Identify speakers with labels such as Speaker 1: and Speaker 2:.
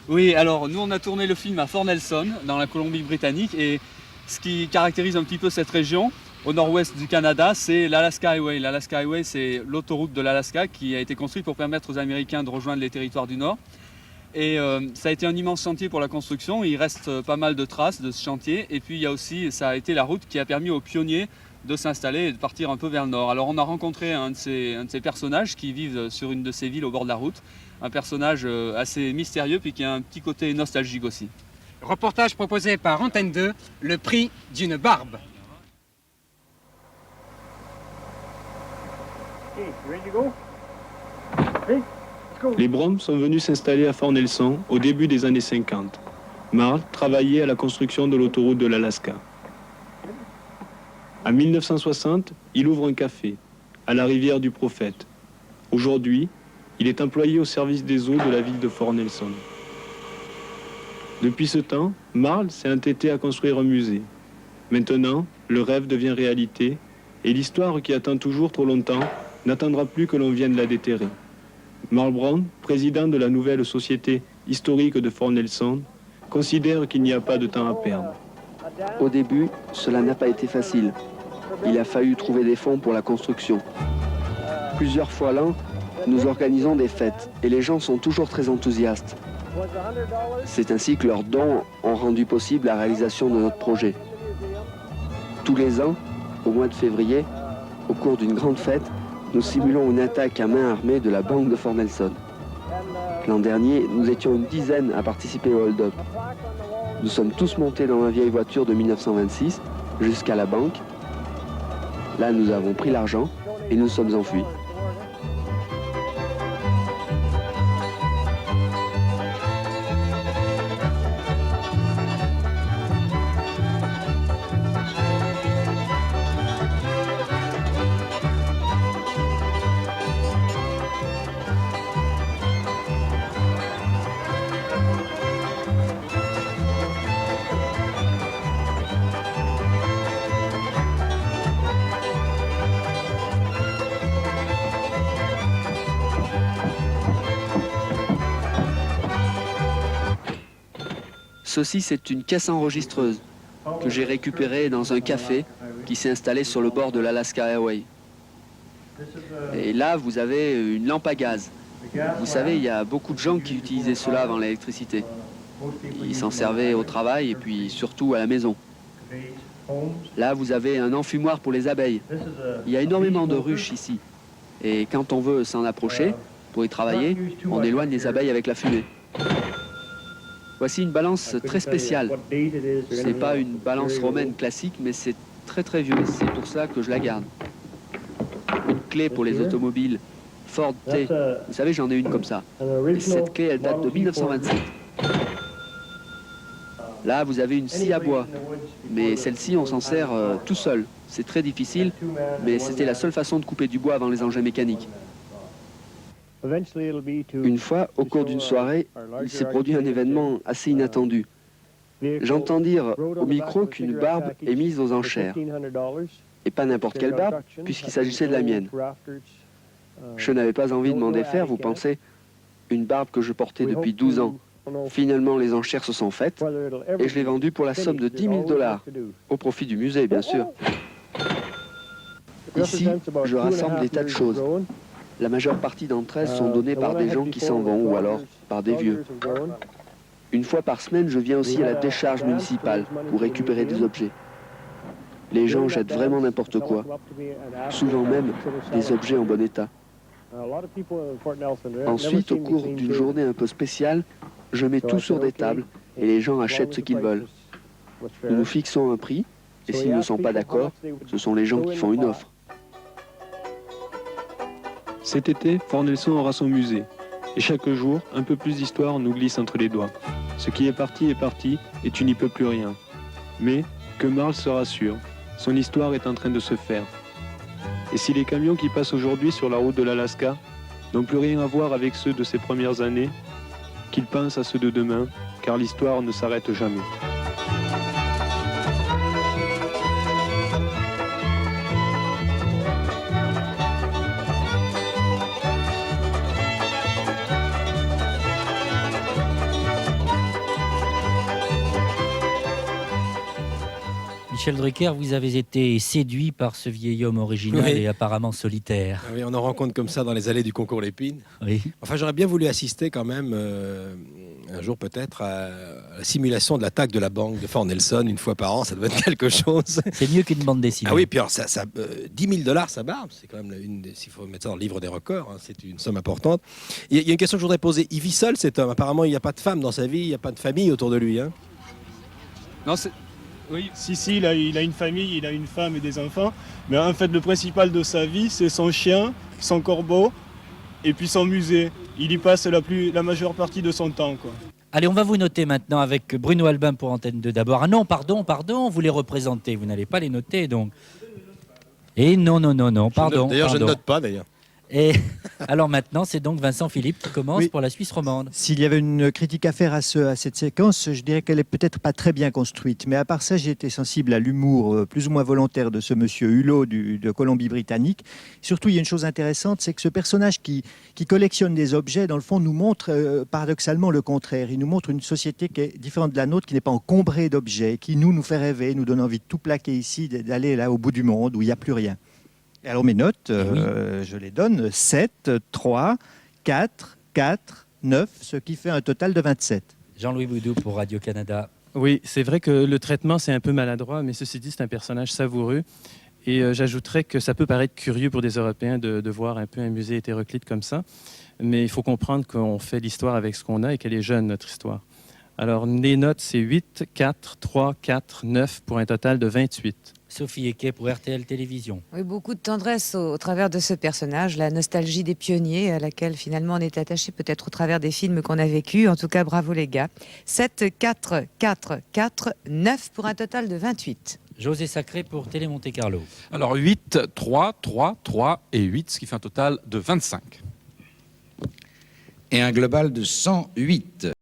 Speaker 1: Oui, alors nous on a tourné le film à Fort Nelson, dans la Colombie-Britannique, et ce qui caractérise un petit peu cette région, au nord-ouest du Canada, c'est l'Alaska Highway. L'Alaska Highway, c'est l'autoroute de l'Alaska qui a été construite pour permettre aux Américains de rejoindre les territoires du Nord. Et ça a été un immense chantier pour la construction, il reste pas mal de traces de ce chantier, et puis il y a aussi, ça a été la route qui a permis aux pionniers de s'installer et de partir un peu vers le nord. Alors on a rencontré un de ces personnages qui vivent sur une de ces villes au bord de la route, un personnage assez mystérieux puis qui a un petit côté nostalgique aussi.
Speaker 2: Reportage proposé par Antenne 2, le prix d'une barbe.
Speaker 3: Les Broms sont venus s'installer à Fort Nelson au début des années 50. Marl travaillait à la construction de l'autoroute de l'Alaska. En 1960, il ouvre un café, à la rivière du Prophète. Aujourd'hui, il est employé au service des eaux de la ville de Fort Nelson. Depuis ce temps, Marl s'est entêté à construire un musée. Maintenant, le rêve devient réalité et l'histoire qui attend toujours trop longtemps n'attendra plus que l'on vienne la déterrer. Marl Brown, président de la nouvelle société historique de Fort Nelson, considère qu'il n'y a pas de temps à perdre.
Speaker 4: Au début, cela n'a pas été facile. Il a fallu trouver des fonds pour la construction. Plusieurs fois l'an, nous organisons des fêtes et les gens sont toujours très enthousiastes. C'est ainsi que leurs dons ont rendu possible la réalisation de notre projet. Tous les ans, au mois de février, au cours d'une grande fête, nous simulons une attaque à main armée de la banque de Fort Nelson. L'an dernier, nous étions une dizaine à participer au hold-up. Nous sommes tous montés dans ma vieille voiture de 1926 jusqu'à la banque. Là, nous avons pris l'argent et nous sommes enfuis. Ceci, c'est une caisse enregistreuse que j'ai récupérée dans un café qui s'est installé sur le bord de l'Alaska Highway. Et là, vous avez une lampe à gaz. Vous savez, il y a beaucoup de gens qui utilisaient cela avant l'électricité. Ils s'en servaient au travail et puis surtout à la maison. Là, vous avez un enfumoir pour les abeilles. Il y a énormément de ruches ici. Et quand on veut s'en approcher, pour y travailler, on éloigne les abeilles avec la fumée. Voici une balance très spéciale. Ce n'est pas une balance romaine classique, mais c'est très très vieux. C'est pour ça que je la garde. Une clé pour les automobiles Ford T. Vous savez, j'en ai une comme ça. Et cette clé, elle date de 1927. Là, vous avez une scie à bois. Mais celle-ci, on s'en sert tout seul. C'est très difficile, mais c'était la seule façon de couper du bois avant les engins mécaniques. Une fois, au cours d'une soirée, il s'est produit un événement assez inattendu. J'entends dire au micro qu'une barbe est mise aux enchères. Et pas n'importe quelle barbe, puisqu'il s'agissait de la mienne. Je n'avais pas envie de m'en défaire, vous pensez, une barbe que je portais depuis 12 ans. Finalement, les enchères se sont faites, et je l'ai vendue pour la somme de 10 000 $, au profit du musée, bien sûr. Ici, je rassemble des tas de choses. La majeure partie d'entre elles sont données par des gens qui s'en vont ou alors par des vieux. Une fois par semaine, je viens aussi à la décharge municipale pour récupérer des objets. Les gens jettent vraiment n'importe quoi, souvent même des objets en bon état. Ensuite, au cours d'une journée un peu spéciale, je mets tout sur des tables et les gens achètent ce qu'ils veulent. Nous nous fixons un prix et s'ils ne sont pas d'accord, ce sont les gens qui font une offre.
Speaker 3: Cet été, Fort Nelson aura son musée. Et chaque jour, un peu plus d'histoire nous glisse entre les doigts. Ce qui est parti et tu n'y peux plus rien. Mais que Marl se rassure, son histoire est en train de se faire. Et si les camions qui passent aujourd'hui sur la route de l'Alaska n'ont plus rien à voir avec ceux de ces premières années, qu'ils pensent à ceux de demain, car l'histoire ne s'arrête jamais.
Speaker 5: Michel Drucker, vous avez été séduit par ce vieil homme original
Speaker 6: Oui.
Speaker 5: et apparemment solitaire.
Speaker 6: Ah oui, on en rencontre comme ça dans les allées du concours Lépine.
Speaker 5: Oui.
Speaker 6: Enfin, j'aurais bien voulu assister quand même, un jour peut-être, à la simulation de l'attaque de la banque de Fort Nelson une fois par an. Ça doit être quelque chose.
Speaker 5: C'est mieux qu'une bande dessinée.
Speaker 6: Ah oui, puis alors, ça, 10 000 $, ça barbe. C'est quand même s'il faut mettre ça dans le livre des records, hein, c'est une somme importante. Il y a une question que je voudrais poser. Il vit seul, cet homme. Apparemment, il n'y a pas de femme dans sa vie, il n'y a pas de famille autour de lui. Hein.
Speaker 1: Non, c'est... Oui,
Speaker 7: Si, il a une famille, il a une femme et des enfants. Mais en fait, le principal de sa vie, c'est son chien, son corbeau et puis son musée. Il y passe la majeure partie de son temps, quoi.
Speaker 5: Allez, on va vous noter maintenant avec Bruno Albin pour Antenne 2 d'abord. Ah non, pardon, vous les représentez, vous n'allez pas les noter donc. Et non, pardon.
Speaker 6: D'ailleurs, je ne
Speaker 5: pardon.
Speaker 6: note pas, d'ailleurs.
Speaker 5: Et alors maintenant, c'est donc Vincent Philippe qui commence
Speaker 8: Oui.
Speaker 5: pour la Suisse romande.
Speaker 8: S'il y avait une critique à faire à cette séquence, je dirais qu'elle est peut-être pas très bien construite. Mais à part ça, j'ai été sensible à l'humour plus ou moins volontaire de ce monsieur Hulot de Colombie-Britannique. Surtout, il y a une chose intéressante, c'est que ce personnage qui collectionne des objets, dans le fond, nous montre paradoxalement le contraire. Il nous montre une société qui est différente de la nôtre, qui n'est pas encombrée d'objets, qui nous fait rêver, nous donne envie de tout plaquer ici, d'aller là au bout du monde où il n'y a plus rien. Alors mes notes, je les donne 7, 3, 4, 4, 9, ce qui fait un total de 27.
Speaker 5: Jean-Louis Boudou pour Radio-Canada.
Speaker 9: Oui, c'est vrai que le traitement, c'est un peu maladroit, mais ceci dit, c'est un personnage savoureux. Et j'ajouterais que ça peut paraître curieux pour des Européens de voir un peu un musée hétéroclite comme ça. Mais il faut comprendre qu'on fait l'histoire avec ce qu'on a et qu'elle est jeune, notre histoire. Alors, les notes, c'est 8, 4, 3, 4, 9 pour un total de 28.
Speaker 5: Sophie Equet pour RTL Télévision.
Speaker 10: Oui, beaucoup de tendresse au travers de ce personnage, la nostalgie des pionniers à laquelle finalement on est attaché peut-être au travers des films qu'on a vécus. En tout cas, bravo les gars. 7, 4, 4, 4, 9 pour un total de 28.
Speaker 5: José Sacré pour Télé Monte Carlo.
Speaker 11: Alors 8, 3, 3, 3 et 8, ce qui fait un total de 25.
Speaker 12: Et un global de 108.